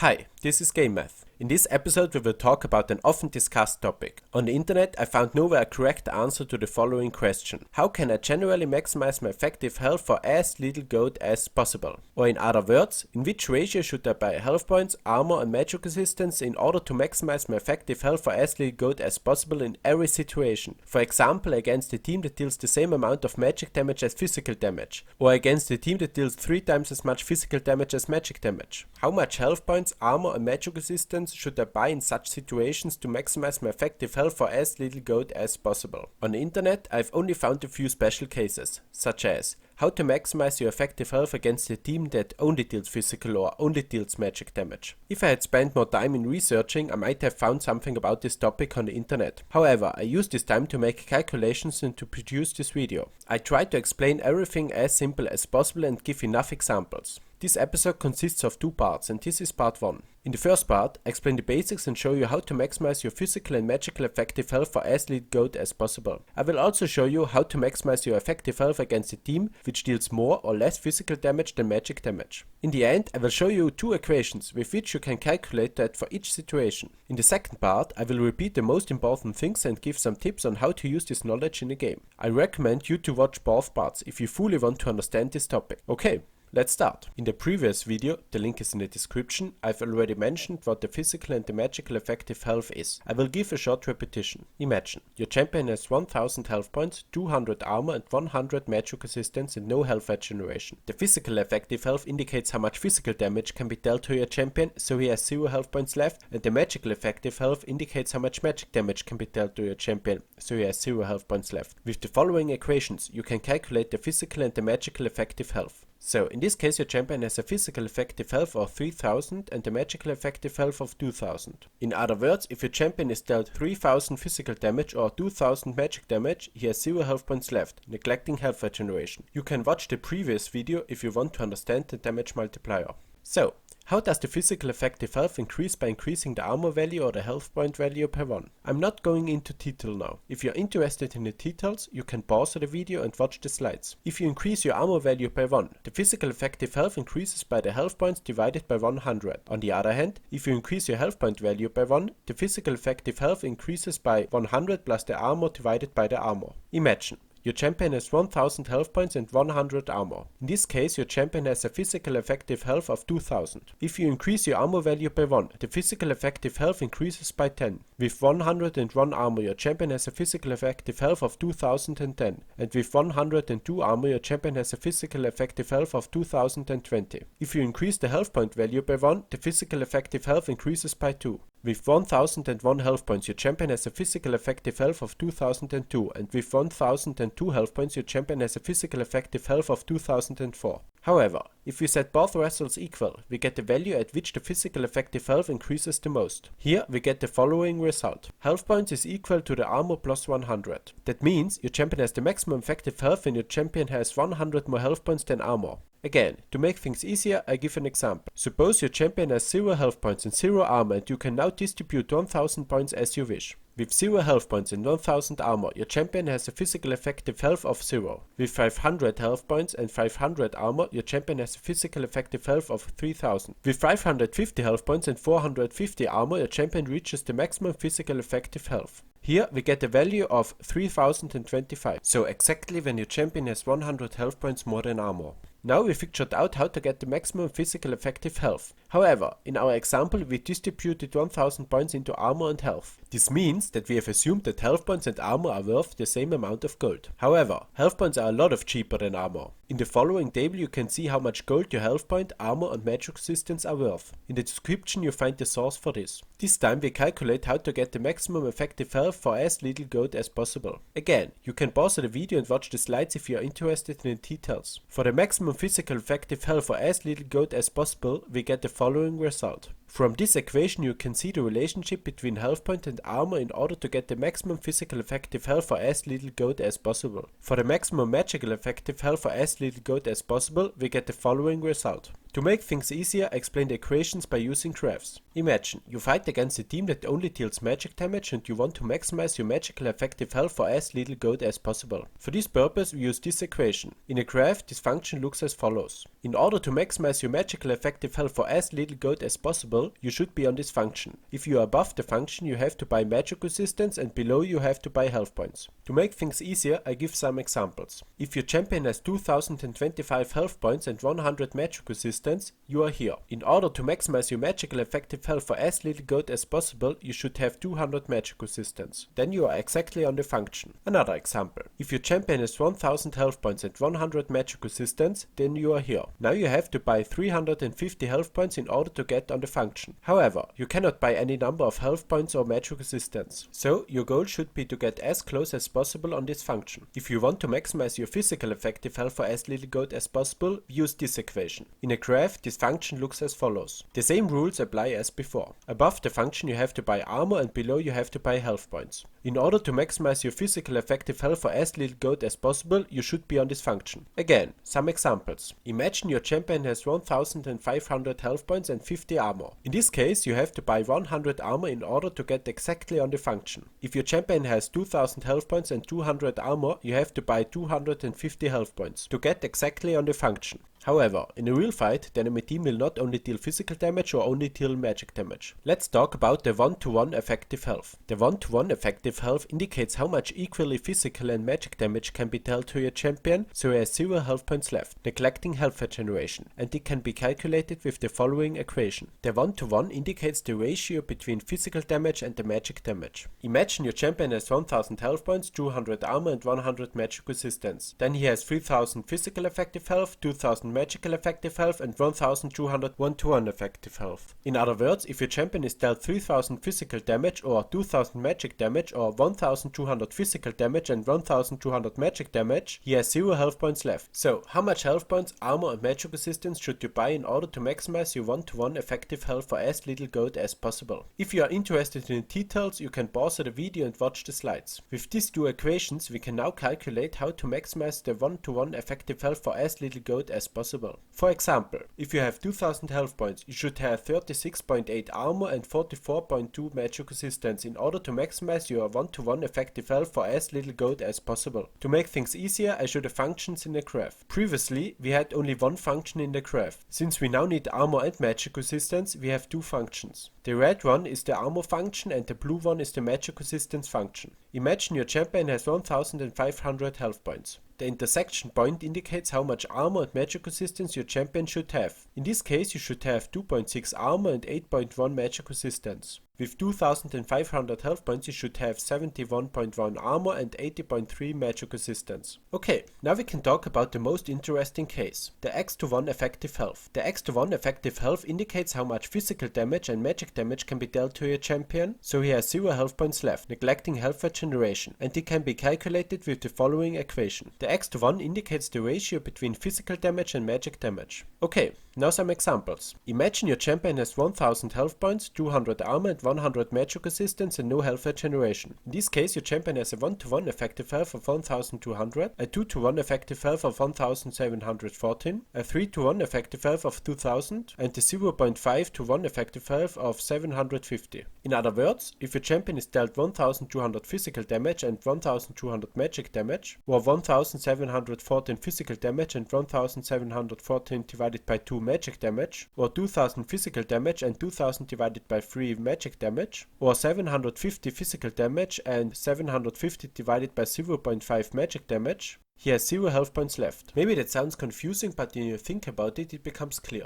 Hi, this is Game Math. In this episode we will talk about an often discussed topic. On the internet I found nowhere a correct answer to the following question. How can I generally maximize my effective health for as little gold as possible? Or in other words, in which ratio should I buy health points, armor and magic resistance in order to maximize my effective health for as little gold as possible in every situation? For example, against a team that deals the same amount of magic damage as physical damage, or against a team that deals 3 times as much physical damage as magic damage. How much health points, armor and magic resistance should I buy in such situations to maximize my effective health for as little gold as possible? On the internet I've only found a few special cases, such as how to maximize your effective health against a team that only deals physical or only deals magic damage. If I had spent more time in researching, I might have found something about this topic on the internet. However, I used this time to make calculations and to produce this video. I tried to explain everything as simple as possible and give enough examples. This episode consists of 2 parts and this is part 1. In the first part, I explain the basics and show you how to maximize your physical and magical effective health for as little gold as possible. I will also show you how to maximize your effective health against a team which deals more or less physical damage than magic damage. In the end, I will show you 2 equations with which you can calculate that for each situation. In the second part, I will repeat the most important things and give some tips on how to use this knowledge in a game. I recommend you to watch both parts if you fully want to understand this topic. Okay. Let's start. In the previous video, the link is in the description, I've already mentioned what the physical and the magical effective health is. I will give a short repetition. Imagine, your champion has 1000 health points, 200 armor and 100 magic resistance and no health regeneration. The physical effective health indicates how much physical damage can be dealt to your champion, so he has 0 health points left, and the magical effective health indicates how much magic damage can be dealt to your champion, so he has 0 health points left. With the following equations, you can calculate the physical and the magical effective health. So, in this case your champion has a physical effective health of 3000 and a magical effective health of 2000. In other words, if your champion is dealt 3000 physical damage or 2000 magic damage, he has 0 health points left, neglecting health regeneration. You can watch the previous video if you want to understand the damage multiplier. So, how does the physical effective health increase by increasing the armor value or the health point value per 1? I'm not going into detail now. If you're interested in the details, you can pause the video and watch the slides. If you increase your armor value by 1, the physical effective health increases by the health points divided by 100. On the other hand, if you increase your health point value by 1, the physical effective health increases by 100 plus the armor divided by the armor. Imagine. Your champion has 1000 health points and 100 armor. In this case, your champion has a physical effective health of 2000. If you increase your armor value by 1, the physical effective health increases by 10. With 101 armor, your champion has a physical effective health of 2010. And with 102 armor, your champion has a physical effective health of 2020. If you increase the health point value by 1, the physical effective health increases by 2. With 1001 health points, your champion has a physical effective health of 2002, and with 1002 health points, your champion has a physical effective health of 2004. However, if we set both results equal, we get the value at which the physical effective health increases the most. Here we get the following result. Health points is equal to the armor plus 100. That means your champion has the maximum effective health when your champion has 100 more health points than armor. Again, to make things easier, I give an example. Suppose your champion has 0 health points and 0 armor and you can now distribute 1000 points as you wish. With 0 health points and 1000 armor, your champion has a physical effective health of 0. With 500 health points and 500 armor, your champion has a physical effective health of 3000. With 550 health points and 450 armor, your champion reaches the maximum physical effective health. Here we get a value of 3025, so exactly when your champion has 100 health points more than armor. Now we figured out how to get the maximum physical effective health. However, in our example we distributed 1000 points into armor and health. This means that we have assumed that health points and armor are worth the same amount of gold. However, health points are a lot cheaper than armor. In the following table you can see how much gold your health point, armor and magic resistance are worth. In the description you find the source for this. This time we calculate how to get the maximum effective health for as little gold as possible. Again, you can pause the video and watch the slides if you are interested in the details. For the maximum physical effective health for as little gold as possible, we get the following result. From this equation you can see the relationship between health point and armor in order to get the maximum physical effective health for as little gold as possible. For the maximum magical effective health for as little gold as possible, we get the following result. To make things easier, I explain the equations by using graphs. Imagine, you fight against a team that only deals magic damage and you want to maximize your magical effective health for as little gold as possible. For this purpose we use this equation. In a graph this function looks as follows. In order to maximize your magical effective health for as little gold as possible, possible, you should be on this function. If you are above the function, you have to buy magic resistance, and below you have to buy health points. To make things easier, I give some examples. If your champion has 2025 health points and 100 magic resistance, you are here. In order to maximize your magical effective health for as little gold as possible, you should have 200 magic resistance. Then you are exactly on the function. Another example. If your champion has 1000 health points and 100 magic resistance, then you are here. Now you have to buy 350 health points in order to get on the function. However, you cannot buy any number of health points or magic resistance. So your goal should be to get as close as possible on this function. If you want to maximize your physical effective health for as little gold as possible, use this equation. In a graph, this function looks as follows. The same rules apply as before. Above the function you have to buy armor, and below you have to buy health points. In order to maximize your physical effective health for as little gold as possible, you should be on this function. Again, some examples. Imagine your champion has 1500 health points and 50 armor. In this case, you have to buy 100 armor in order to get exactly on the function. If your champion has 2000 health points and 200 armor, you have to buy 250 health points to get exactly on the function. However, in a real fight, the enemy team will not only deal physical damage or only deal magic damage. Let's talk about the 1-to-1 effective health. The 1-to-1 effective health indicates how much equally physical and magic damage can be dealt to your champion, so he has 0 health points left, neglecting health regeneration, and it can be calculated with the following equation. The 1-to-1 indicates the ratio between physical damage and the magic damage. Imagine your champion has 1000 health points, 200 armor and 100 magic resistance. Then he has 3000 physical effective health, 2000 magical effective health and 1200 1-to-1 effective health. In other words, if your champion is dealt 3000 physical damage or 2000 magic damage or 1200 physical damage and 1200 magic damage, he has 0 health points left. So, how much health points, armor and magic resistance should you buy in order to maximize your 1-to-1 effective health for as little gold as possible? If you are interested in the details, you can pause the video and watch the slides. With these two equations, we can now calculate how to maximize the 1-to-1 effective health for as little gold as possible. For example, if you have 2000 health points, you should have 36.8 armor and 44.2 magic resistance in order to maximize your 1-to-1 effective health for as little gold as possible. To make things easier, I show the functions in the graph. Previously, we had only one function in the graph. Since we now need armor and magic resistance, we have two functions. The red one is the armor function and the blue one is the magic resistance function. Imagine your champion has 1500 health points. The intersection point indicates how much armor and magic resistance your champion should have. In this case, you should have 2.6 armor and 8.1 magic resistance. With 2500 health points, you should have 71.1 armor and 80.3 magic resistance. Okay, now we can talk about the most interesting case, the X-to-1 effective health. The X-to-1 effective health indicates how much physical damage and magic damage can be dealt to your champion, so he has 0 health points left, neglecting health regeneration, and it can be calculated with the following equation. The X-to-1 indicates the ratio between physical damage and magic damage. Okay, now some examples. Imagine your champion has 1000 health points, 200 armor and 100 magic resistance and no health regeneration. In this case, your champion has a 1-to-1 effective health of 1200, a 2-to-1 effective health of 1714, a 3-to-1 effective health of 2000, and a 0.5-to-1 effective health of 750. In other words, if your champion is dealt 1200 physical damage and 1200 magic damage, or 1714 physical damage and 1714 divided by 2 magic damage, or 2000 physical damage and 2000 divided by 3 magic damage, or 750 physical damage and 750 divided by 0.5 magic damage, he has 0 health points left. Maybe that sounds confusing, but when you think about it, it becomes clear.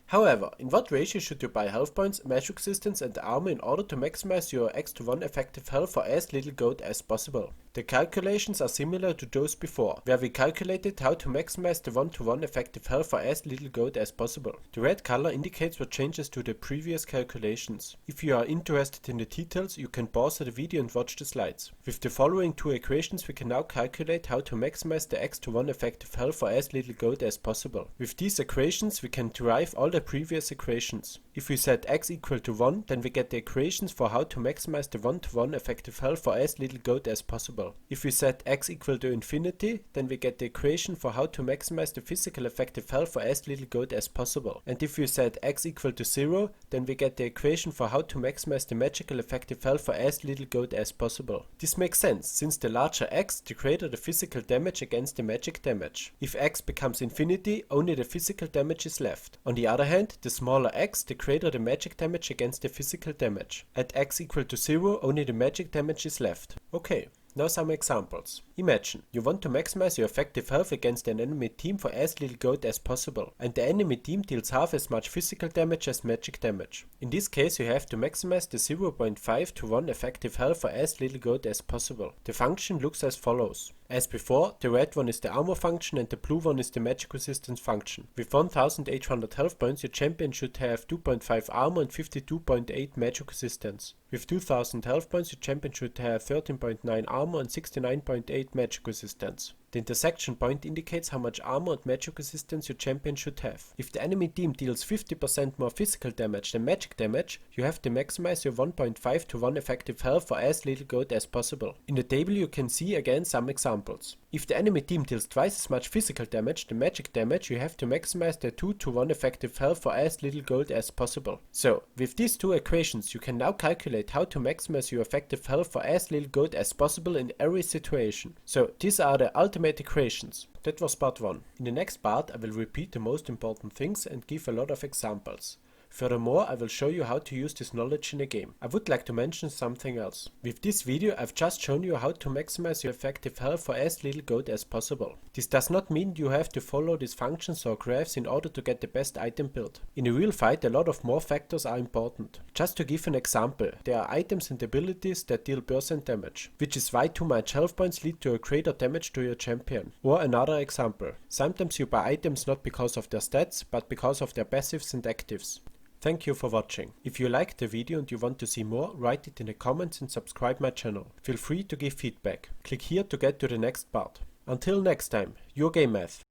However, in what ratio should you buy health points, magic resistance and armor in order to maximize your X-to-1 effective health for as little gold as possible? The calculations are similar to those before, where we calculated how to maximize the 1-to-1 effective health for as little gold as possible. The red color indicates what changes to the previous calculations. If you are interested in the details, you can pause the video and watch the slides. With the following two equations, we can now calculate how to maximize the X-to-1 effective health for as little gold as possible. With these equations, we can derive all the previous equations. If we set x equal to 1, then we get the equations for how to maximize the 1-to-1 effective health for as little gold as possible. If we set x equal to infinity, then we get the equation for how to maximize the physical effective health for as little gold as possible. And if we set x equal to 0, then we get the equation for how to maximize the magical effective health for as little gold as possible. This makes sense, since the larger x, the greater the physical damage against the magic damage. If x becomes infinity, only the physical damage is left. On the other hand, the smaller x, the greater the magic damage against the physical damage. At x equal to 0, only the magic damage is left. Okay. Now some examples. Imagine, you want to maximize your effective health against an enemy team for as little gold as possible, and the enemy team deals half as much physical damage as magic damage. In this case you have to maximize the 0.5 to 1 effective health for as little gold as possible. The function looks as follows. As before, the red one is the armor function and the blue one is the magic resistance function. With 1800 health points your champion should have 2.5 armor and 52.8 magic resistance. With 2000 health points your champion should have 13.9 armor and 69.8 magic resistance. The intersection point indicates how much armor and magic resistance your champion should have. If the enemy team deals 50% more physical damage than magic damage, you have to maximize your 1.5 to 1 effective health for as little gold as possible. In the table you can see again some examples. If the enemy team deals twice as much physical damage than magic damage, you have to maximize their 2 to 1 effective health for as little gold as possible. So, with these two equations you can now calculate how to maximize your effective health for as little gold as possible in every situation. So, these are the ultimate equations. That was part 1. In the next part I will repeat the most important things and give a lot of examples. Furthermore, I will show you how to use this knowledge in a game. I would like to mention something else. With this video I've just shown you how to maximize your effective health for as little gold as possible. This does not mean you have to follow these functions or graphs in order to get the best item build. In a real fight a lot of more factors are important. Just to give an example, there are items and abilities that deal percent damage, which is why too much health points lead to a greater damage to your champion. Or another example, sometimes you buy items not because of their stats, but because of their passives and actives. Thank you for watching. If you liked the video and you want to see more, write it in the comments and subscribe my channel. Feel free to give feedback. Click here to get to the next part. Until next time, your Game Math.